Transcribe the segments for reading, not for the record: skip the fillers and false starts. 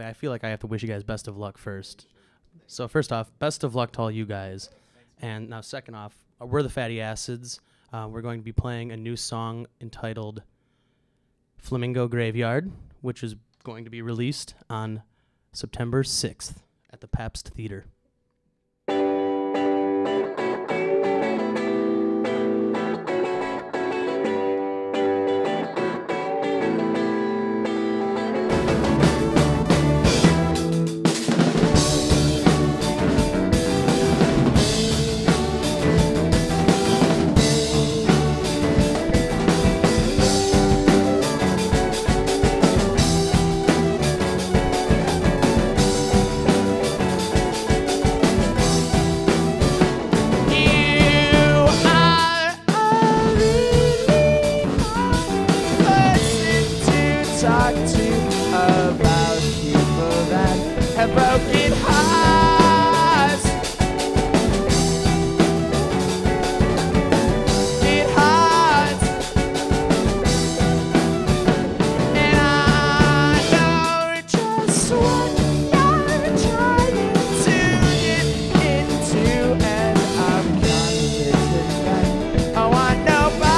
Wait, I feel like I have to wish you guys best of luck first. So first off, best of luck to all you guys. And now second off, we're the Fatty Acids. We're going to be playing a new song entitled Flamingo Graveyard, which is going to be released on September 6th at the Pabst Theater. Talk to about people that have broken hearts. It hurts, and I know just what you're trying to get into, and I'm confident that I want nobody.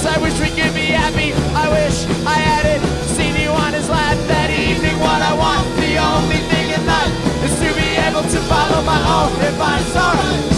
I wish we could be happy. I wish I had it. Seen you on his lap that evening. What I want, the only thing in life is to be able to follow my own and find sorrow.